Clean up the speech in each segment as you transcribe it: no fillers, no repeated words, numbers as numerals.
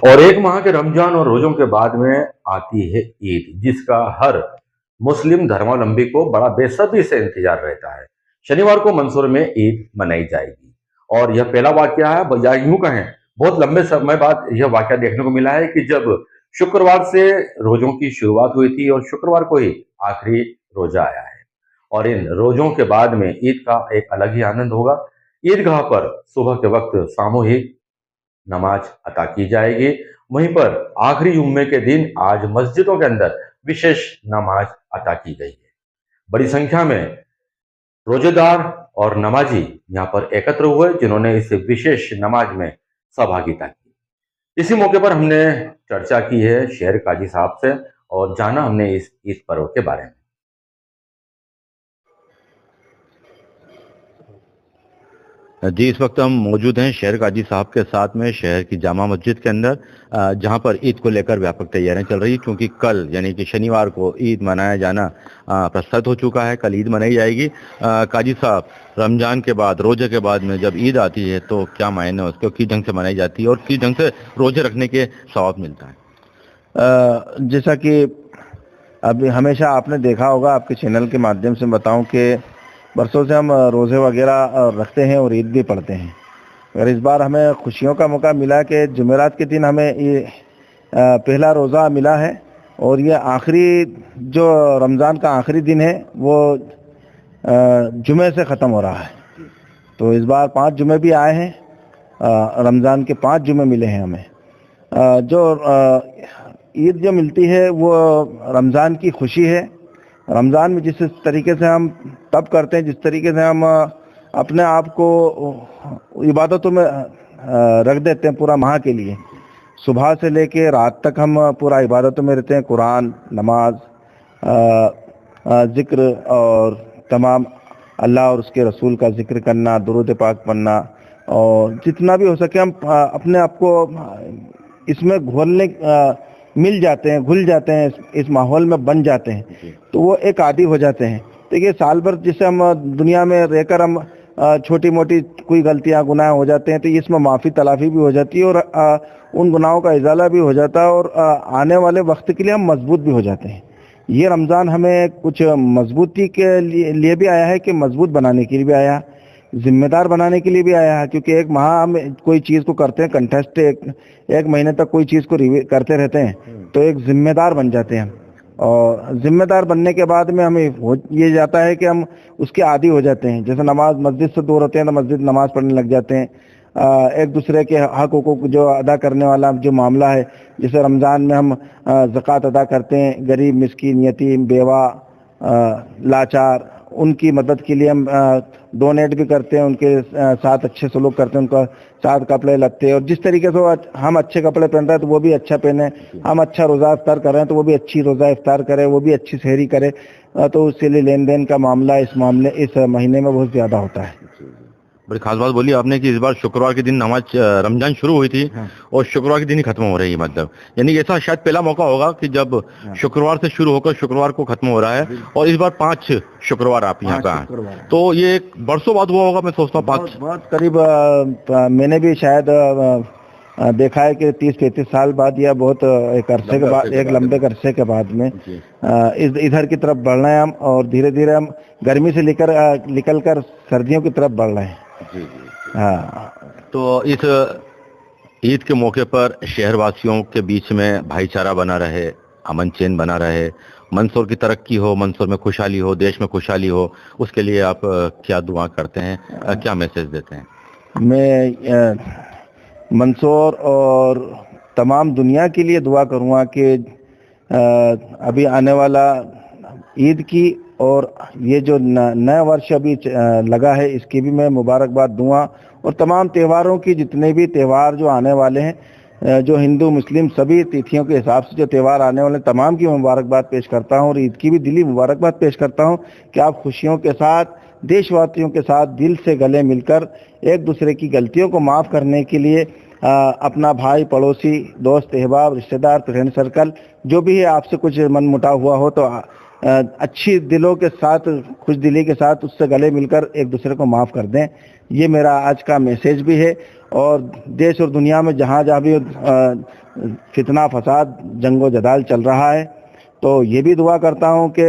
और एक माह के रमजान और रोजों के बाद में आती है ईद, जिसका हर मुस्लिम धर्मावलंबी को बड़ा बेसब्री से इंतजार रहता है। शनिवार को मंसूर में ईद मनाई जाएगी और यह पहला वाकया है, या यूं कहें बहुत लंबे समय बाद यह वाकया देखने को मिला है कि जब शुक्रवार से रोजों की शुरुआत हुई थी और शुक्रवार को ही आखिरी रोजा आया है। और इन रोजों के बाद में ईद का एक अलग ही आनंद होगा। ईदगाह पर सुबह के वक्त सामूहिक नमाज अता की जाएगी। वहीं पर आखिरी जुम्मे के दिन आज मस्जिदों के अंदर विशेष नमाज अता की गई है। बड़ी संख्या में रोजेदार और नमाजी यहाँ पर एकत्र हुए, जिन्होंने इस विशेष नमाज में सहभागिता की। इसी मौके पर हमने चर्चा की है शहर काजी साहब से और जाना हमने इस ईद पर्व के बारे में। जी, इस वक्त हम मौजूद हैं शहर काजी साहब के साथ में शहर की जामा मस्जिद के अंदर, जहां पर ईद को लेकर व्यापक तैयारियां चल रही है, क्योंकि कल यानी कि शनिवार को ईद मनाया जाना प्रस्तुत हो चुका है। कल ईद मनाई जाएगी। काजी साहब, रमजान के बाद, रोजे के बाद में जब ईद आती है तो क्या मायने उसके, किस ढंग से मनाई जाती है और किस ढंग से रोजे रखने के सवाब मिलता है? जैसा कि अभी हमेशा आपने देखा होगा, आपके चैनल के माध्यम से बताऊं कि बरसों से हम रोज़े वगैरह रखते हैं और ईद भी पढ़ते हैं। अगर इस बार हमें खुशियों का मौका मिला कि जुमेरात के दिन हमें ये पहला रोज़ा मिला है और ये आखिरी जो रमज़ान का आखिरी दिन है वो जुमे से ख़त्म हो रहा है। तो इस बार 5 जुमे भी आए हैं। रमज़ान के 5 जुमे मिले हैं हमें। जो ईद जो मिलती है वो रमज़ान की खुशी है। रमज़ान में जिस तरीके से हम तब करते हैं, जिस तरीके से हम अपने आप को इबादतों में रख देते हैं पूरा माह के लिए, सुबह से लेके रात तक हम पूरा इबादतों में रहते हैं। कुरान, नमाज, ज़िक्र और तमाम अल्लाह और उसके रसूल का ज़िक्र करना, दुरूद पाक पढ़ना, और जितना भी हो सके हम अपने आप को इसमें मिल जाते हैं, घुल जाते हैं, इस माहौल में बन जाते हैं, तो वो एक आदी हो जाते हैं। देखिए, साल भर जिससे हम दुनिया में रहकर हम छोटी मोटी कोई गलतियां, गुनाह हो जाते हैं, तो इसमें माफ़ी तलाफ़ी भी हो जाती है और उन गुनाहों का इजाला भी हो जाता है और आने वाले वक्त के लिए हम मजबूत भी हो जाते हैं। ये रमज़ान हमें कुछ मजबूती के लिए भी आया है कि मजबूत बनाने के लिए भी आया, जिम्मेदार बनाने के लिए भी आया है, क्योंकि एक माह हम कोई चीज़ को करते हैं कंटेस्ट, एक महीने तक कोई चीज़ को करते रहते हैं, तो एक जिम्मेदार बन जाते हैं। और जिम्मेदार बनने के बाद में हमें ये जाता है कि हम उसके आदी हो जाते हैं। जैसे नमाज, मस्जिद से दूर होते हैं तो मस्जिद नमाज पढ़ने लग जाते हैं। एक दूसरे के हक को जो अदा करने वाला जो मामला है, जैसे रमज़ान में हम ज़कात अदा करते हैं, गरीब, मिस्कीन, यतीम, बेवा, लाचार, उनकी मदद के लिए हम डोनेट भी करते हैं, उनके साथ अच्छे सलूक करते हैं, उनका साथ कपड़े लगते हैं। और जिस तरीके से हम अच्छे कपड़े पहन रहे हैं तो वो भी अच्छा पहने, हम अच्छा रोज़ा इफ्तार कर रहे हैं तो वो भी अच्छी रोज़ा इफ्तार करे, वो भी अच्छी सहरी करे। तो उसके लिए लेन देन का मामला इस महीने में बहुत ज़्यादा होता है। बड़ी खास बात बोली आपने कि इस बार शुक्रवार के दिन नमाज, रमजान शुरू हुई थी और शुक्रवार के दिन ही खत्म हो रही है। मतलब यानी ऐसा शायद पहला मौका होगा कि जब शुक्रवार से शुरू होकर शुक्रवार को खत्म हो रहा है, और इस बार 5 शुक्रवार आप यहाँ का हैं, तो ये एक बरसों बाद हुआ होगा। मैं सोचता हूँ बहुत करीब मैंने भी शायद देखा है कि 30-35 साल बाद या बहुत एक अरसे के बाद, एक लंबे अरसे के बाद में इधर की तरफ बढ़ रहे हैं हम, और धीरे धीरे हम गर्मी से निकल कर सर्दियों की तरफ बढ़ रहे हैं। हाँ, तो इस ईद के मौके पर शहरवासियों के बीच में भाईचारा बना रहे, अमन चैन बना रहे, मंसूर की तरक्की हो, मंसूर में खुशहाली हो, देश में खुशहाली हो, उसके लिए आप क्या दुआ करते हैं, क्या मैसेज देते हैं? मैं मंसूर और तमाम दुनिया के लिए दुआ करूँगा कि अभी आने वाला ईद की और ये जो नया वर्ष अभी लगा है, इसकी भी मैं मुबारकबाद दूंगा। और तमाम त्योहारों की, जितने भी त्यौहार जो आने वाले हैं, जो हिंदू मुस्लिम सभी तिथियों के हिसाब से जो त्यौहार आने वाले हैं, तमाम की मुबारकबाद पेश करता हूं और ईद की भी दिली मुबारकबाद पेश करता हूं कि आप खुशियों के साथ, देशवासियों के साथ दिल से गले मिलकर एक दूसरे की गलतियों को माफ़ करने के लिए अपना भाई, पड़ोसी, दोस्त, अहबाब, रिश्तेदार, फ्रेंड सर्कल जो भी है, आपसे कुछ मन मुटाव हुआ हो तो अच्छी दिलों के साथ, खुश दिली के साथ उससे गले मिलकर एक दूसरे को माफ़ कर दें। ये मेरा आज का मैसेज भी है। और देश और दुनिया में जहाँ जहाँ भी फितना फसाद जंगो जदाल चल रहा है, तो ये भी दुआ करता हूँ कि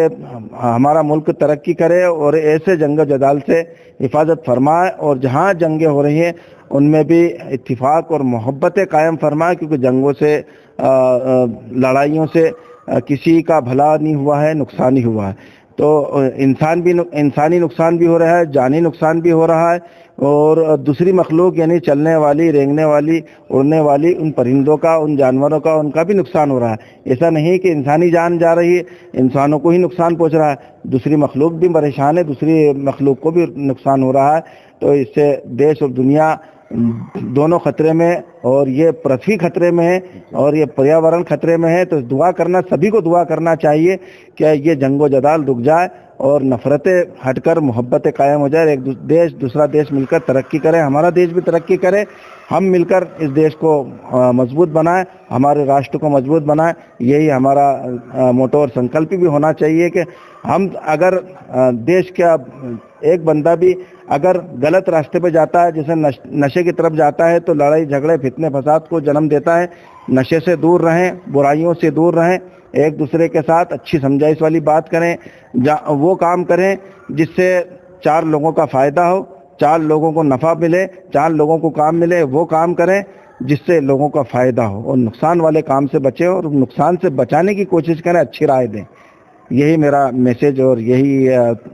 हमारा मुल्क तरक्की करे और ऐसे जंगो जदाल से हिफाजत फरमाए, और जहाँ जंगें हो रही हैं उनमें भी इत्तिफाक और मोहब्बतें कायम फरमाए, क्योंकि जंगों से लड़ाइयों से किसी का भला नहीं हुआ है, नुकसान ही हुआ है। तो इंसानी नुकसान भी हो रहा है, जानी नुकसान भी हो रहा है, और दूसरी मखलूक यानी चलने वाली, रेंगने वाली, उड़ने वाली उन परिंदों का, उन जानवरों का, उनका भी नुकसान हो रहा है। ऐसा नहीं कि इंसानी जान जा रही है, इंसानों को ही नुकसान पहुंच रहा है, दूसरी मखलूक भी परेशान है, दूसरी मखलूक को भी नुकसान हो रहा है। तो इससे देश और दुनिया दोनों खतरे में, और ये पृथ्वी खतरे में है, और ये पर्यावरण खतरे में है। तो दुआ करना, सभी को दुआ करना चाहिए कि ये जंगो जदाल रुक जाए और नफरतें हटकर मोहब्बतें कायम हो जाए, एक देश दूसरा देश मिलकर तरक्की करे, हमारा देश भी तरक्की करे, हम मिलकर इस देश को मजबूत बनाएं, हमारे राष्ट्र को मजबूत बनाएं। यही हमारा मोटो और संकल्प भी होना चाहिए कि हम अगर देश का एक बंदा भी अगर गलत रास्ते पे जाता है, जैसे नशे की तरफ जाता है, तो लड़ाई झगड़े फितने फसाद को जन्म देता है। नशे से दूर रहें, बुराइयों से दूर रहें, एक दूसरे के साथ अच्छी समझाइश वाली बात करें, वो काम करें जिससे 4 लोगों का फायदा हो, 4 लोगों को नफा मिले, 4 लोगों को काम मिले। वो काम करें जिससे लोगों का फायदा हो, और नुकसान वाले काम से बचें, और नुकसान से बचाने की कोशिश करें, अच्छी राय दें। यही मेरा मैसेज और यही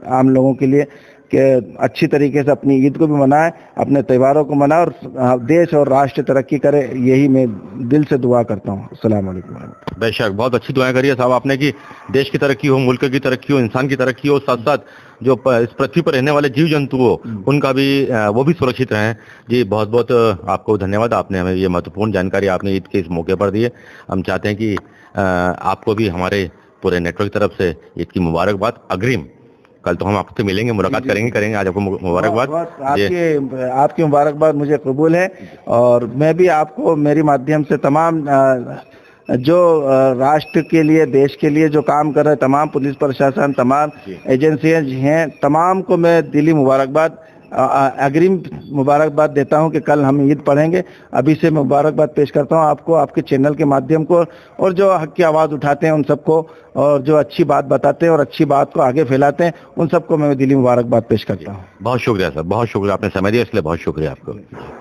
आम लोगों के लिए कि अच्छी तरीके से अपनी ईद को भी मनाएं, अपने त्योहारों को मनाएं, और देश और राष्ट्र तरक्की करे। यही मैं दिल से दुआ करता हूँ। अस्सलाम वालेकुम। बेशक बहुत अच्छी दुआएं करी है साहब आपने कि देश की तरक्की हो, मुल्क की तरक्की हो, इंसान की तरक्की हो, साथ साथ जो इस पृथ्वी पर रहने वाले जीव जंतु हो उनका भी वो भी सुरक्षित रहें। जी बहुत बहुत आपको धन्यवाद, आपने हमें ये महत्वपूर्ण जानकारी आपने ईद के इस मौके पर दी है। हम चाहते हैं कि आपको भी हमारे पूरे नेटवर्क की तरफ से ईद की मुबारकबाद अग्रिम। कल तो हम आपसे मिलेंगे, मुलाकात करेंगे। आज आपको मुबारकबाद। आपकी मुबारकबाद मुझे कबूल है, और मैं भी आपको मेरी माध्यम से तमाम जो राष्ट्र के लिए, देश के लिए जो काम कर रहे हैं, तमाम पुलिस प्रशासन, तमाम एजेंसियां हैं, तमाम को मैं दिली मुबारकबाद अग्रिम मुबारकबाद देता हूं कि कल हम ईद पढ़ेंगे। अभी से मुबारकबाद पेश करता हूं आपको, आपके चैनल के माध्यम को, और जो हक की आवाज़ उठाते हैं उन सबको, और जो अच्छी बात बताते हैं और अच्छी बात को आगे फैलाते हैं, उन सबको मैं दिली मुबारकबाद पेश करता हूं। बहुत शुक्रिया सर, बहुत शुक्रिया, आपने समय दिया इसलिए बहुत शुक्रिया आपको।